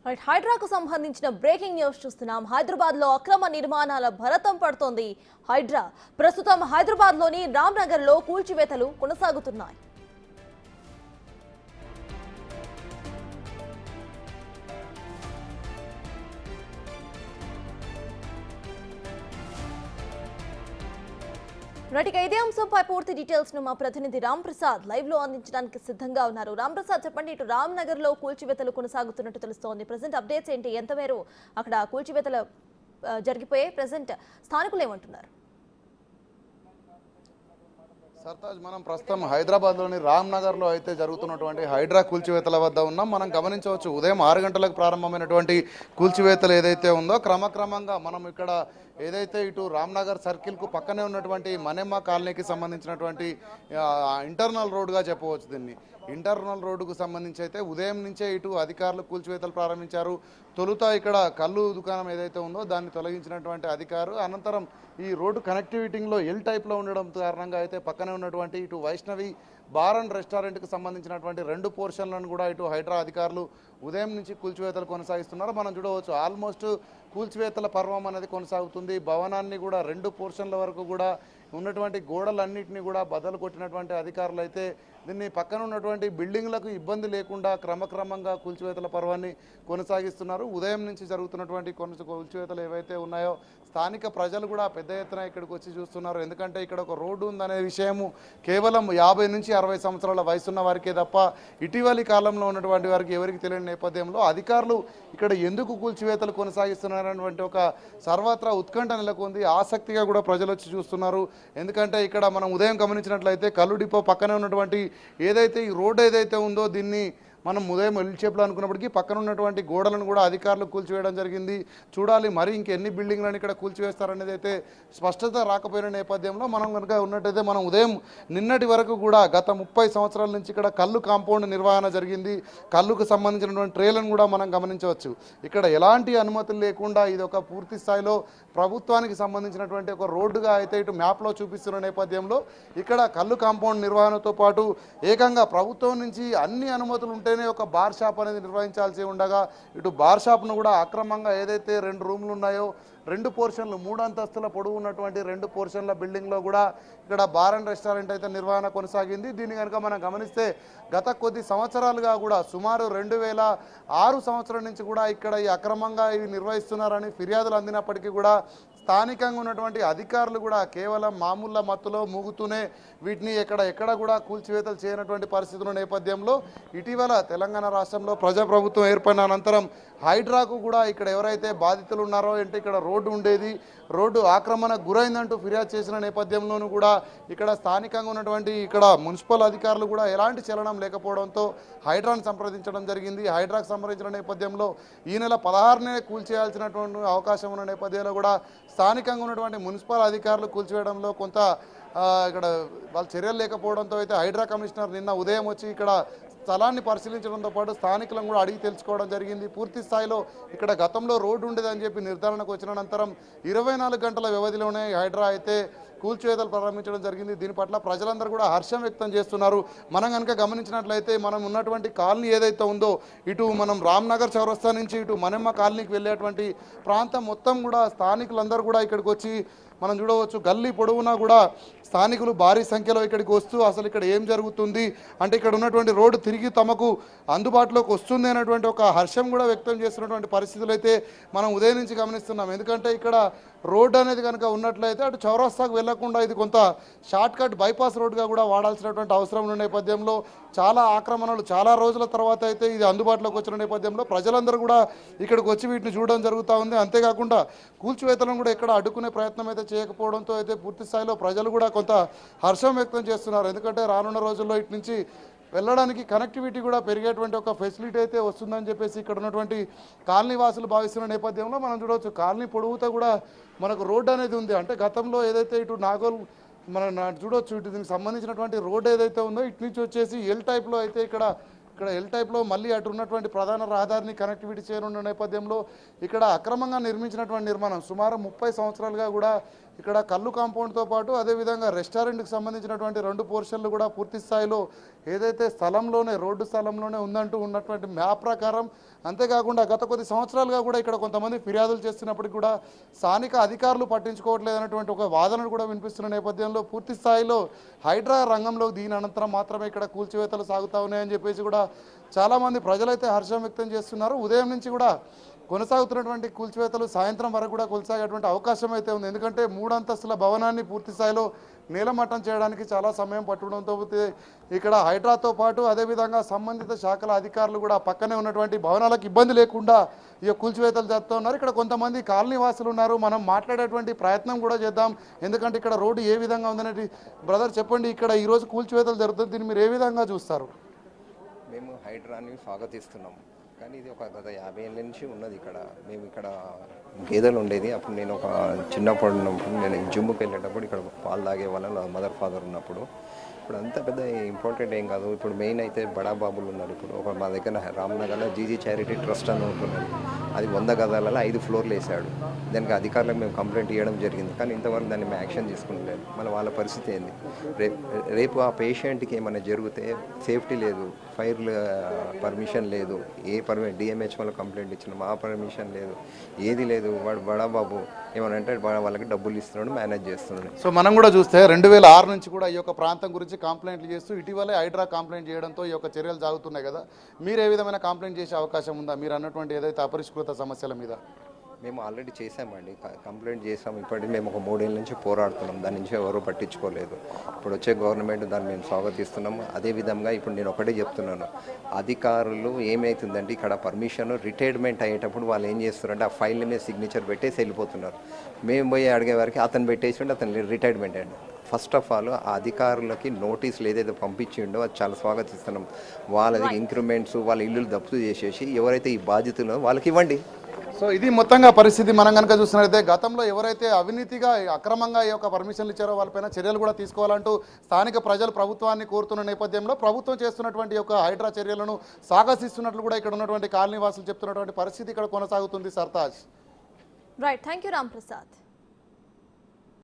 హైడ్రాకు సంబంధించిన breaking news చూస్తున్నాం. హైదరాబాద్ లో అక్రమ నిర్మాణాల భరతం పడుతోంది హైడ్రా. ప్రస్తుతం హైదరాబాద్ లోని రామ్నగర్ లో కూల్చివేతలు కొనసాగుతున్నాయి. నటిక ఇదే అంశంపై పూర్తి డీటెయిల్స్ ను మా ప్రతినిధి రామ్ ప్రసాద్ లైవ్ లో అందించడానికి సిద్ధంగా ఉన్నారు. రామ్ ప్రసాద్, చెప్పండి, ఇటు రామ్ నగర్ లో కూల్చివేతలు కొనసాగుతున్నట్టు తెలుస్తోంది. ప్రెసెంట్ అప్డేట్స్ ఏంటి? ఎంత మేర అక్కడ కూల్చివేతలు జరిగిపోయే ప్రెసెంట్ స్థానికులు ఏమంటున్నారు? సర్తాజ్, మనం ప్రస్తుతం హైదరాబాద్లోని రామ్నగర్లో అయితే జరుగుతున్నటువంటి హైడ్రా కూల్చివేతల వద్ద ఉన్నాం. మనం గమనించవచ్చు, ఉదయం 6 గంటలకు ప్రారంభమైనటువంటి కూల్చివేతలు ఏదైతే ఉందో క్రమక్రమంగా మనం ఇక్కడ ఏదైతే ఇటు రామ్నగర్ సర్కిల్కు పక్కనే ఉన్నటువంటి మನೆమ్మ కాలనీకి సంబంధించినటువంటి ఇంటర్నల్ రోడ్డుగా చెప్పవచ్చు. దీన్ని ఇంటర్నల్ రోడ్డుకు సంబంధించి అయితే ఉదయం నుంచే ఇటు అధికారులు కూల్చివేతలు ప్రారంభించారు. తొలుత ఇక్కడ కళ్ళు దుకాణం ఏదైతే ఉందో దాన్ని తొలగించినటువంటి అధికారులు అనంతరం ఈ రోడ్డు కనెక్టివిటీలో ఎల్ టైప్లో ఉండడం కారణంగా అయితే పక్కనే ఉన్నటువంటి ఇటు వైష్ణవి బార్ అండ్ రెస్టారెంట్కి సంబంధించినటువంటి 2 పోర్షన్లను కూడా ఇటు హైడ్రా అధికారులు ఉదయం నుంచి కూల్చివేతలు కొనసాగిస్తున్నారు. మనం చూడవచ్చు, ఆల్మోస్ట్ కూల్చివేతల పర్వం అనేది కొనసాగుతుంది. భవనాన్ని కూడా 2 పోర్షన్ల వరకు కూడా ఉన్నటువంటి గోడలన్నింటినీ కూడా బద్దలు కొట్టినటువంటి అధికారులు అయితే దీన్ని పక్కన ఉన్నటువంటి బిల్డింగ్లకు ఇబ్బంది లేకుండా క్రమక్రమంగా కూల్చివేతల పర్వాన్ని కొనసాగిస్తున్నారు. ఉదయం నుంచి జరుగుతున్నటువంటి కూల్చివేతలు ఏవైతే ఉన్నాయో స్థానిక ప్రజలు కూడా పెద్ద ఎత్తున ఇక్కడికి వచ్చి చూస్తున్నారు. ఎందుకంటే ఇక్కడ ఒక రోడ్డు ఉందనే విషయము కేవలం 50 నుంచి 60 సంవత్సరాల వయసున్న వారికే తప్ప ఇటీవలి కాలంలో ఉన్నటువంటి వారికి ఎవరికి తెలియని నేపథ్యంలో అధికారులు ఇక్కడ ఎందుకు కూల్చివేతలు కొనసాగిస్తున్నారనేటువంటి ఒక సర్వత్రా ఉత్కంఠ నెలకొంది. ఆసక్తిగా కూడా ప్రజలు వచ్చి చూస్తున్నారు. ఎందుకంటే ఇక్కడ మనం ఉదయం గమనించినట్లయితే కల్లు డిపో పక్కనే ఉన్నటువంటి ఏదైతే ఈ రోడ్డు ఏదైతే ఉందో దీన్ని మనం ఉదయం ఎల్ షేప్లో అనుకున్నప్పటికీ పక్కన ఉన్నటువంటి గోడలను కూడా అధికారులు కూల్చివేయడం జరిగింది. చూడాలి మరి ఇంకెన్ని బిల్డింగ్లను ఇక్కడ కూల్చివేస్తారనేది అయితే స్పష్టత రాకపోయిన నేపథ్యంలో మనం కనుక ఉన్నట్టయితే మనం ఉదయం నిన్నటి వరకు కూడా గత 30 సంవత్సరాల నుంచి ఇక్కడ కల్లు కాంపౌండ్ నిర్వహణ జరిగింది. కల్లుకు సంబంధించినటువంటి ట్రేలను కూడా మనం గమనించవచ్చు. ఇక్కడ ఎలాంటి అనుమతులు లేకుండా ఇది ఒక పూర్తి స్థాయిలో ప్రభుత్వానికి సంబంధించినటువంటి ఒక రోడ్డుగా అయితే ఇటు మ్యాప్లో చూపిస్తున్న నేపథ్యంలో ఇక్కడ కల్లు కాంపౌండ్ నిర్వహణతో పాటు ఏకంగా ప్రభుత్వం నుంచి అన్ని అనుమతులు ఉంటేనే ఒక బార్ షాప్ అనేది నిర్వహించాల్సి ఉండగా ఇటు బార్ షాప్ను కూడా అక్రమంగా ఏదైతే 2 రూమ్లు ఉన్నాయో 2 పోర్షన్లు 3 అంతస్తుల పొడవు ఉన్నటువంటి 2 పోర్షన్ల బిల్డింగ్లో కూడా ఇక్కడ బార్ అండ్ రెస్టారెంట్ అయితే నిర్వహణ కొనసాగింది. దీన్ని కనుక మనం గమనిస్తే గత కొద్ది సంవత్సరాలుగా కూడా సుమారు 2006 సంవత్సరం నుంచి కూడా ఇక్కడ ఈ అక్రమంగా ఇవి నిర్వహిస్తున్నారని ఫిర్యాదులు అందినప్పటికీ కూడా స్థానికంగా ఉన్నటువంటి అధికారులు కూడా కేవలం మామూళ్ళ మత్తులో మూగుతూనే వీటిని ఎక్కడ కూడా కూల్చివేతలు చేయనటువంటి పరిస్థితుల నేపథ్యంలో ఇటీవల తెలంగాణ రాష్ట్రంలో ప్రజాప్రభుత్వం ఏర్పడిన అనంతరం హైడ్రాకు కూడా ఇక్కడ ఎవరైతే బాధితులు ఉన్నారో అంటే ఇక్కడ రోడ్డు ఉండేది, రోడ్డు ఆక్రమణకు గురైందంటూ ఫిర్యాదు చేసిన నేపథ్యంలోనూ కూడా ఇక్కడ స్థానికంగా ఉన్నటువంటి ఇక్కడ మున్సిపల్ అధికారులు కూడా ఎలాంటి చలనం లేకపోవడంతో హైడ్రాను సంప్రదించడం జరిగింది. హైడ్రాకు సంప్రదించిన నేపథ్యంలో ఈ నెల 16నే కూల్చేయాల్సినటువంటి అవకాశం ఉన్న నేపథ్యంలో కూడా స్థానికంగా ఉన్నటువంటి మున్సిపల్ అధికారులు కూల్చివేయడంలో కొంత ఇక్కడ వాళ్ళ చర్యలు లేకపోవడంతో అయితే హైడ్రా కమిషనర్ నిన్న ఉదయం వచ్చి ఇక్కడ స్థలాన్ని పరిశీలించడంతో పాటు స్థానికులను కూడా అడిగి తెలుసుకోవడం జరిగింది. పూర్తి స్థాయిలో ఇక్కడ గతంలో రోడ్డు ఉండేదని చెప్పి నిర్ధారణకు వచ్చిన అనంతరం 24 గంటల వ్యవధిలోనే హైడ్రా అయితే కూల్చివేతలు ప్రారంభించడం జరిగింది. దీని పట్ల ప్రజలందరూ కూడా హర్షం వ్యక్తం చేస్తున్నారు. మనం కనుక గమనించినట్లయితే మనం ఉన్నటువంటి కాలనీ ఏదైతే ఉందో ఇటు మనం రామ్నగర్ చౌరస్తా నుంచి ఇటు మನೆమ్మ కాలనీకి వెళ్ళేటువంటి ప్రాంతం మొత్తం కూడా స్థానికులందరూ కూడా ఇక్కడికి వచ్చి మనం చూడవచ్చు, గల్లీ పొడవునా కూడా స్థానికులు భారీ సంఖ్యలో ఇక్కడికి వస్తూ అసలు ఇక్కడ ఏం జరుగుతుంది అంటే ఇక్కడ ఉన్నటువంటి రోడ్డు తిరిగి తమకు అందుబాటులోకి వస్తుంది అనేటువంటి ఒక హర్షం కూడా వ్యక్తం చేస్తున్నటువంటి పరిస్థితులు అయితే మనం ఉదయం నుంచి గమనిస్తున్నాం. ఎందుకంటే ఇక్కడ రోడ్డు అనేది కనుక ఉన్నట్లయితే అటు చౌరస్తాకు వెళ్లకుండా ఇది కొంత షార్ట్ కట్ బైపాస్ రోడ్డుగా కూడా వాడాల్సినటువంటి అవసరం ఉన్న నేపథ్యంలో చాలా ఆక్రమణలు చాలా రోజుల తర్వాత అయితే ఇది అందుబాటులోకి వచ్చిన నేపథ్యంలో ప్రజలందరూ కూడా ఇక్కడికి వచ్చి వీటిని చూడడం జరుగుతూ ఉంది. అంతేకాకుండా కూల్చివేతలను కూడా ఎక్కడ అడ్డుకునే ప్రయత్నం అయితే చేయకపోవడంతో అయితే పూర్తి స్థాయిలో ప్రజలు కూడా కొంత హర్షం వ్యక్తం చేస్తున్నారు. ఎందుకంటే రానున్న రోజుల్లో ఇటు నుంచి వెళ్ళడానికి కనెక్టివిటీ కూడా పెరిగేటువంటి ఒక ఫెసిలిటీ అయితే వస్తుందని చెప్పేసి ఇక్కడ ఉన్నటువంటి కాలనీ వాసులు భావిస్తున్న నేపథ్యంలో మనం చూడవచ్చు, కాలనీ పొడవుతో కూడా మనకు రోడ్డు అనేది ఉంది. అంటే గతంలో ఏదైతే ఇటు నాగోల్ మనం చూడవచ్చు, ఇటు దీనికి సంబంధించినటువంటి రోడ్డు ఏదైతే ఉందో ఇటు నుంచి వచ్చేసి ఎల్ టైప్లో అయితే ఇక్కడ ఎల్ టైప్లో మళ్ళీ అటు ఉన్నటువంటి ప్రధాన రహదారిని కనెక్టివిటీ చేయనున్న నేపథ్యంలో ఇక్కడ అక్రమంగా నిర్మించినటువంటి నిర్మాణం సుమారు 30 సంవత్సరాలుగా కూడా ఇక్కడ కల్లు కాంపౌండ్తో పాటు అదేవిధంగా రెస్టారెంట్కి సంబంధించినటువంటి 2 పోర్షన్లు కూడా పూర్తి స్థాయిలో ఏదైతే స్థలంలోనే రోడ్డు స్థలంలోనే ఉందంటూ ఉన్నటువంటి మ్యాప్ ప్రకారం అంతేకాకుండా గత కొద్ది సంవత్సరాలుగా కూడా ఇక్కడ కొంతమంది ఫిర్యాదులు చేస్తున్నప్పటికీ కూడా స్థానిక అధికారులు పట్టించుకోవట్లేదు అనేటువంటి ఒక వాదనలు కూడా వినిపిస్తున్న నేపథ్యంలో పూర్తి స్థాయిలో హైడ్రా రంగంలో దీని అనంతరం మాత్రమే ఇక్కడ కూల్చివేతలు సాగుతా ఉన్నాయని చెప్పేసి కూడా చాలామంది ప్రజలైతే హర్షం వ్యక్తం చేస్తున్నారు. ఉదయం నుంచి కూడా కొనసాగుతున్నటువంటి కూల్చివేతలు సాయంత్రం వరకు కూడా కొనసాగేటువంటి అవకాశం అయితే ఉంది. ఎందుకంటే 3 అంతస్తుల భవనాన్ని పూర్తి స్థాయిలో నేలమట్టం చేయడానికి చాలా సమయం పట్టడంతో ఇక్కడ హైడ్రాతో పాటు అదేవిధంగా సంబంధిత శాఖల అధికారులు కూడా పక్కనే ఉన్నటువంటి భవనాలకు ఇబ్బంది లేకుండా ఈ కూల్చివేతలు జరుపుతూ ఉన్నారు. ఇక్కడ కొంతమంది కాలనీ వాసులు ఉన్నారు, మనం మాట్లాడేటువంటి ప్రయత్నం కూడా చేద్దాం. ఎందుకంటే ఇక్కడ రోడ్డు ఏ విధంగా ఉందనేది బ్రదర్ చెప్పండి, ఇక్కడ ఈరోజు కూల్చివేతలు జరుగుతుంది, దీన్ని మీరు ఏ విధంగా చూస్తారు? మేము హైడ్రాని స్వాగతిస్తున్నాము, కానీ ఇది ఒక గత 50 ఏళ్ళ నుంచి ఉన్నది ఇక్కడ. మేము ఇక్కడ గేదెలు ఉండేది. అప్పుడు నేను ఒక చిన్నప్పుడు ఉన్నప్పుడు నేను జిమ్కి వెళ్ళేటప్పుడు ఇక్కడ పాలు తాగే వాళ్ళ మదర్ ఫాదర్ ఉన్నప్పుడు. ఇప్పుడు అంత పెద్ద ఇంపార్టెంట్ ఏం కాదు. ఇప్పుడు మెయిన్ అయితే బడాబాబులు ఉన్నారు. ఇప్పుడు ఒక మా దగ్గర రామ్నగర్లో జీజీ చారిటీ ట్రస్ట్ అని ఉంటున్నది. అది 100 గదాలలో 5 ఫ్లోర్లు వేసాడు. దానికి అధికారులకు మేము కంప్లైంట్ ఇవ్వడం జరిగింది, కానీ ఇంతవరకు దాన్ని మేము యాక్షన్ తీసుకుంటలేదు. మళ్ళీ వాళ్ళ పరిస్థితి ఏంది? రేపు ఆ పేషెంట్కి ఏమైనా జరిగితే సేఫ్టీ లేదు, ఫైర్ పర్మిషన్ లేదు, డిఎంహెచ్ వల్ల కంప్లైంట్ ఇచ్చిన మా పర్మిషన్ లేదు, ఏది లేదు. వాడు బడాబాబు ఏమనంటే వాళ్ళకి డబ్బులు ఇస్తున్నాడు, మేనేజ్ చేస్తున్నాడు. సో మనం కూడా చూస్తే 2006 నుంచి కూడా ఈ యొక్క ప్రాంతం గురించి కంప్లైంట్లు చేస్తూ ఇటీవలే హైడ్రా కంప్లైంట్ చేయడంతో ఈ యొక్క చర్యలు సాగుతున్నాయి కదా, మీరు ఏ విధమైన కంప్లైంట్ చేసే అవకాశం ఉందా మీరు అన్నటువంటి ఏదైతే అపరిష్కృత సమస్యల మీద? మేము ఆల్రెడీ చేసామండి, కంప్లైంట్ చేసాము. ఇప్పటికీ మేము ఒక 3 ఏళ్ళ నుంచి పోరాడుతున్నాం, దాని నుంచి ఎవరు పట్టించుకోలేదు. ఇప్పుడు వచ్చే గవర్నమెంట్ దాన్ని మేము స్వాగతిస్తున్నాము. అదేవిధంగా ఇప్పుడు నేను ఒకటే చెప్తున్నాను, అధికారులు ఏమవుతుందంటే ఇక్కడ పర్మిషన్ రిటైర్మెంట్ అయ్యేటప్పుడు వాళ్ళు ఏం చేస్తున్నారంటే ఆ ఫైల్ మీద సిగ్నేచర్ పెట్టేసి వెళ్ళిపోతున్నారు. మేము పోయి అడిగే వారికి అతను పెట్టేసి ఉంటే అతను రిటైర్మెంట్ అయ్యాడు. ఫస్ట్ ఆఫ్ ఆల్ ఆ అధికారులకి నోటీసులు ఏదైతే పంపించిండో అది చాలా స్వాగతిస్తున్నాం. వాళ్ళది ఇంక్రిమెంట్స్, వాళ్ళ ఇల్లులు దప్తు చేసేసి ఎవరైతే ఈ బాధ్యతలో వాళ్ళకి ఇవ్వండి. సో ఇది మొత్తంగా పరిస్థితి. మనం కనుక చూసినట్లయితే గతంలో ఎవరైతే అవినీతిగా అక్రమంగా ఈ యొక్క పర్మిషన్లు ఇచ్చారో వాళ్ళపైన చర్యలు కూడా తీసుకోవాలంటూ స్థానిక ప్రజలు ప్రభుత్వాన్ని కోరుతున్న నేపథ్యంలో ప్రభుత్వం చేస్తున్నటువంటి యొక్క హైడ్రా చర్యలను స్వాగతిస్తున్నట్లు కూడా ఇక్కడ ఉన్నటువంటి కాలనీ వాసులు చెప్తున్నటువంటి పరిస్థితి ఇక్కడ కొనసాగుతుంది. Sartaj. Right, thank you Ram Prasad.